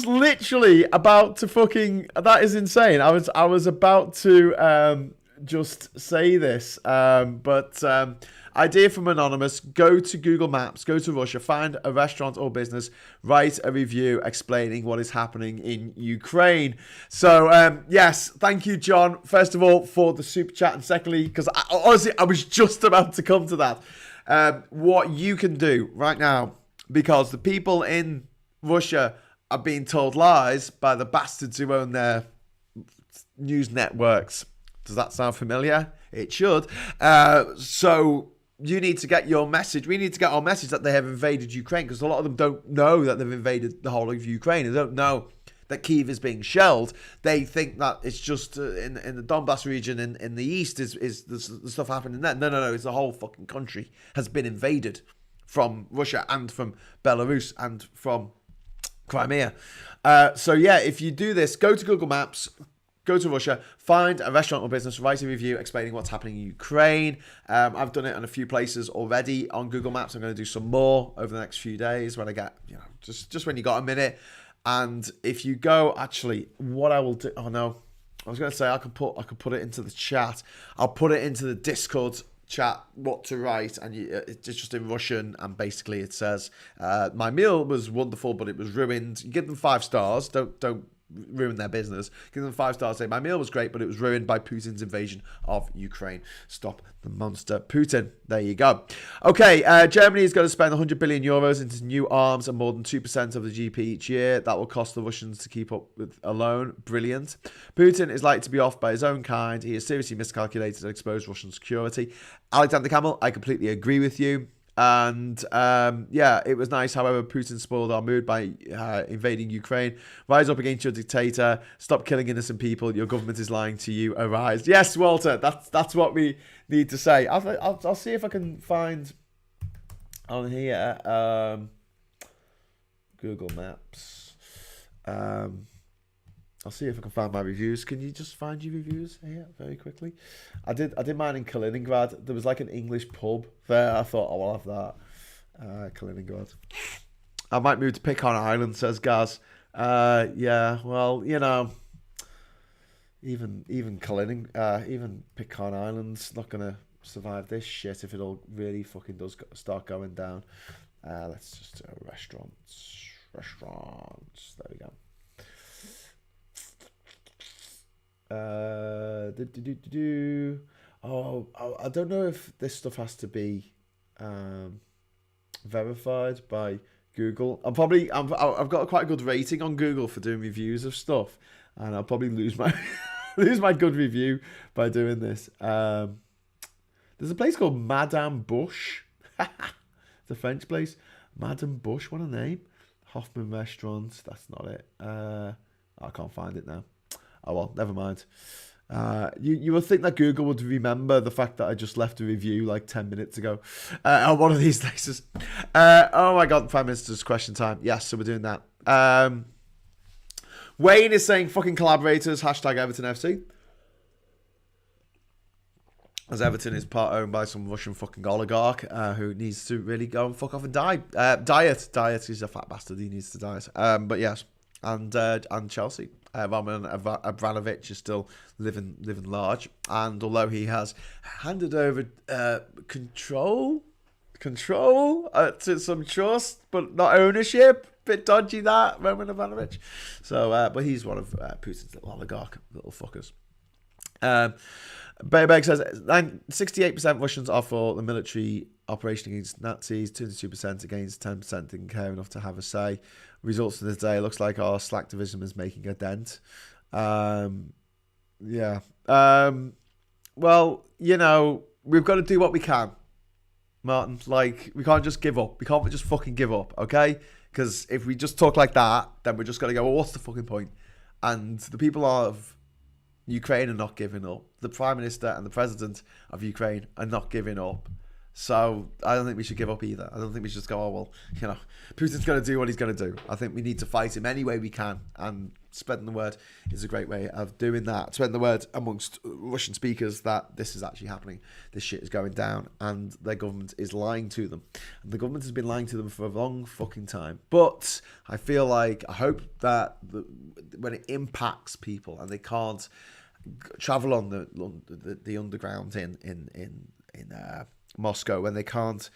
literally about to fucking, that is insane. I was about to just say this, but idea from Anonymous: go to Google Maps, go to Russia, find a restaurant or business, write a review explaining what is happening in Ukraine. So, yes, thank you, John, first of all, for the super chat, and secondly, because honestly, I was just about to come to that. What you can do right now, because the people in Russia are being told lies by the bastards who own their news networks. Does that sound familiar? It should. So you need to get your message. We need to get our message that they have invaded Ukraine, because a lot of them don't know that they've invaded the whole of Ukraine. They don't know that Kyiv is being shelled, they think that it's just in the Donbass region in the east is the stuff happening there. No. It's the whole fucking country has been invaded from Russia and from Belarus and from Crimea. So yeah, if you do this, go to Google Maps, go to Russia, find a restaurant or business, write a review explaining what's happening in Ukraine. I've done it in a few places already on Google Maps. I'm going to do some more over the next few days when I get, just when you got a minute. And if you go, actually, what I will do, I was going to say I could put it into the chat. I'll put it into the Discord chat what to write, and it's just in Russian, and basically it says my meal was wonderful but it was ruined. You give them 5 stars, don't ruin their business. Give them 5 stars, say my meal was great but it was ruined by Putin's invasion of Ukraine. Stop the monster Putin. There you go. Okay, Germany is going to spend 100 billion euros into new arms and more than 2% of the GDP each year. That will cost the Russians to keep up with alone. Brilliant. Putin is likely to be off by his own kind. He has seriously miscalculated and exposed Russian security. Alexander Camel, I completely agree with you. And yeah, it was nice. However, Putin spoiled our mood by invading Ukraine. Rise up against your dictator. Stop killing innocent people. Your government is lying to you. Arise. Yes, Walter. That's what we need to say. I'll see if I can find on here Google Maps. I'll see if I can find my reviews. Can you just find your reviews here very quickly? I did mine in Kaliningrad. There was like an English pub there. I thought, I'll have that. Kaliningrad. I might move to Pecan Island, says Gaz. Yeah, well, even Pecan Island's not gonna survive this shit if it all really fucking does start going down. Let's just do restaurants. There we go. I don't know if this stuff has to be verified by Google. I've got quite a good rating on Google for doing reviews of stuff, and I'll probably lose my good review by doing this. There's a place called Madame Bush. It's a French place. Madame Bush, what a name. Hoffman Restaurants. That's not it. I can't find it now. Oh well, never mind. You would think that Google would remember the fact that I just left a review like 10 minutes ago on one of these places. Oh my God, Prime Minister's question time. Yes, so we're doing that. Wayne is saying fucking collaborators, hashtag Everton FC. As Everton is part owned by some Russian fucking oligarch who needs to really go and fuck off and die. Diet, he's a fat bastard, he needs to diet. But yes, and Chelsea. Roman Abramovich is still living large, and although he has handed over control to some trust, but not ownership, bit dodgy that Roman Abramovich. So, but he's one of Putin's little oligarch little fuckers. Bayberg says 68% Russians are for the military operation against Nazis, 22% against, 10% didn't care enough to have a say. Results of the day, looks like our Slack division is making a dent. Yeah. Well, we've got to do what we can, Martin. Like, we can't just give up. We can't just fucking give up, okay? Because if we just talk like that, then we're just going to go, well, what's the fucking point? And the people of Ukraine are not giving up. The Prime Minister and the President of Ukraine are not giving up. So I don't think we should give up either. I don't think we should just go, oh, well, Putin's going to do what he's going to do. I think we need to fight him any way we can. And spreading the word is a great way of doing that. Spreading the word amongst Russian speakers that this is actually happening. This shit is going down and their government is lying to them. And the government has been lying to them for a long fucking time. But I hope that when it impacts people and they can't travel on the underground in Moscow, when they can't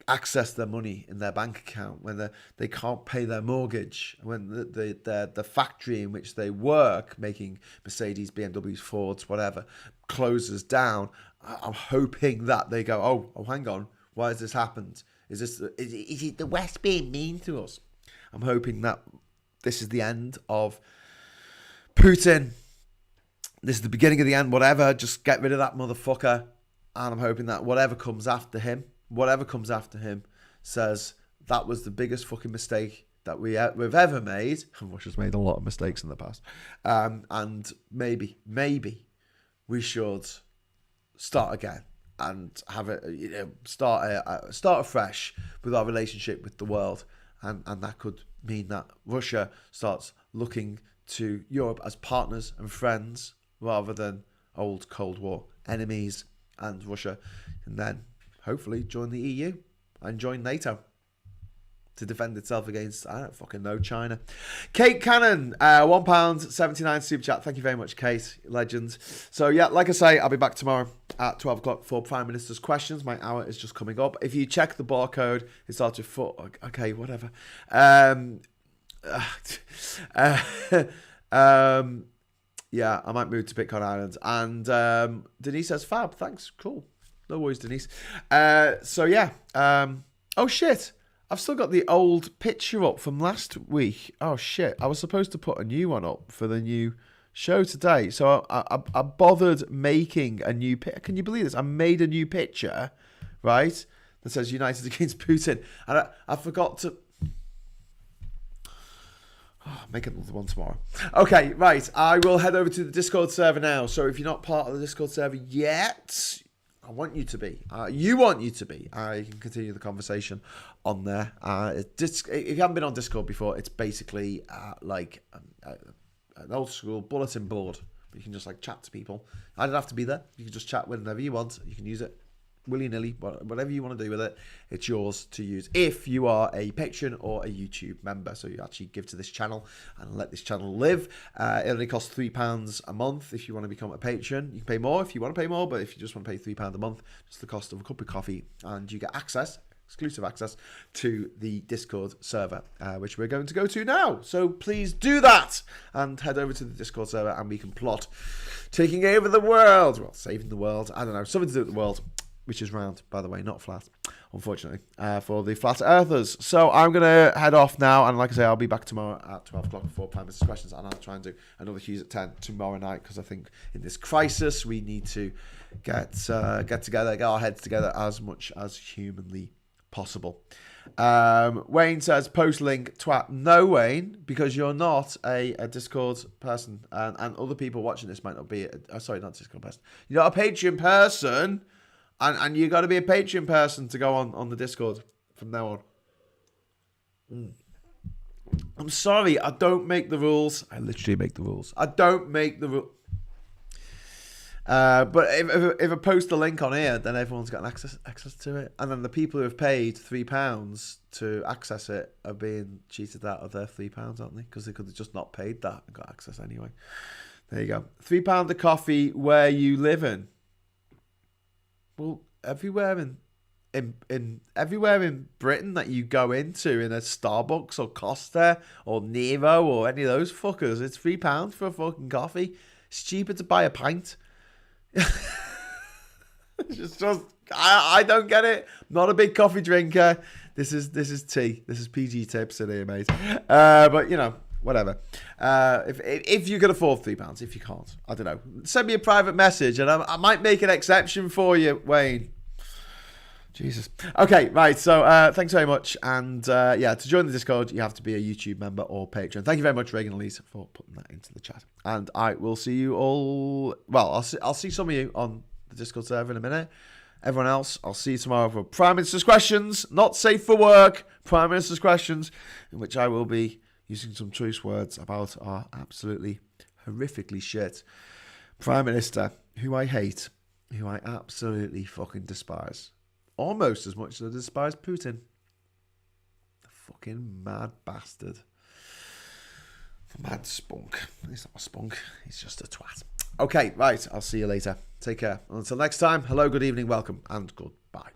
access their money in their bank account, when they can't pay their mortgage, when the factory in which they work making Mercedes, BMWs, Fords, whatever, closes down, I'm hoping that they go, oh, hang on, why has this happened? Is it the West being mean to us? I'm hoping that this is the end of Putin. This is the beginning of the end, whatever. Just get rid of that motherfucker. And I'm hoping that whatever comes after him says that was the biggest fucking mistake that we've ever made. Russia's made a lot of mistakes in the past. And maybe we should start again and have it, start afresh with our relationship with the world. And that could mean that Russia starts looking to Europe as partners and friends rather than old Cold War enemies, and Russia can then hopefully join the EU and join NATO to defend itself against, I don't fucking know, China. Kate Cannon, £1.79 super chat. Thank you very much, Kate. Legend. So, yeah, like I say, I'll be back tomorrow at 12 o'clock for Prime Minister's Questions. My hour is just coming up. If you check the barcode, it starts with 4. Okay, whatever. Yeah, I might move to Bitcoin Island. And Denise says, fab, thanks. Cool. No worries, Denise. So, yeah. Oh, shit. I've still got the old picture up from last week. Oh, shit. I was supposed to put a new one up for the new show today. So I bothered making a new picture. Can you believe this? I made a new picture, right, that says United Against Putin. And I forgot to... make another one tomorrow. Okay, right. I will head over to the Discord server now. So if you're not part of the Discord server yet... I want you to be. You want you to be. I can continue the conversation on there. If you haven't been on Discord before, it's basically like an old school bulletin board. You can just like chat to people. I don't have to be there. You can just chat whenever you want. You can use it willy-nilly, whatever you want to do with it, it's yours to use if you are a patron or a YouTube member. So you actually give to this channel and let this channel live. It only costs £3 a month if you want to become a patron. You can pay more if you want to pay more, but if you just want to pay £3 a month, just the cost of a cup of coffee, and you get exclusive access to the Discord server, which we're going to go to now. So please do that and head over to the Discord server, and we can plot taking over the world. Well, saving the world. I don't know. Something to do with the world, which is round, by the way, not flat, unfortunately, for the flat earthers. So I'm going to head off now, and like I say, I'll be back tomorrow at 12 o'clock for Prime Minister's Questions, and I'll try and do another Hughes at 10 tomorrow night, because I think in this crisis, we need to get together, get our heads together as much as humanly possible. Wayne says, post link, twat. No, Wayne, because you're not a Discord person, and other people watching this might not be, sorry, not Discord person. You're not a Patreon person, and you got to be a Patreon person to go on the Discord from now on. I'm sorry, I don't make the rules. I literally make the rules. I don't make the rules. But if I post the link on here, then everyone's got access to it. And then the people who have paid £3 to access it are being cheated out of their £3, aren't they? Because they could have just not paid that and got access anyway. There you go. £3 a coffee where you live in. Well, everywhere in Britain that you go into, in a Starbucks or Costa or Nero or any of those fuckers, it's £3 for a fucking coffee. It's cheaper to buy a pint. It's just I don't get it. I'm not a big coffee drinker. This is tea. This is PG tips in here, mate. But you know, whatever. If you can afford £3, if you can't, I don't know. Send me a private message, and I might make an exception for you, Wayne. Jesus. Okay, right. So thanks very much, and yeah, to join the Discord, you have to be a YouTube member or patron. Thank you very much, Reagan Elise, for putting that into the chat. And I will see you all. Well, I'll see some of you on the Discord server in a minute. Everyone else, I'll see you tomorrow for Prime Minister's Questions. Not safe for work. Prime Minister's Questions, in which I will be using some choice words about our absolutely horrifically shit Prime Minister, who I hate, who I absolutely fucking despise. Almost as much as I despise Putin. The fucking mad bastard. Mad spunk. He's not a spunk. He's just a twat. Okay, right. I'll see you later. Take care. Until next time, hello, good evening, welcome, and goodbye.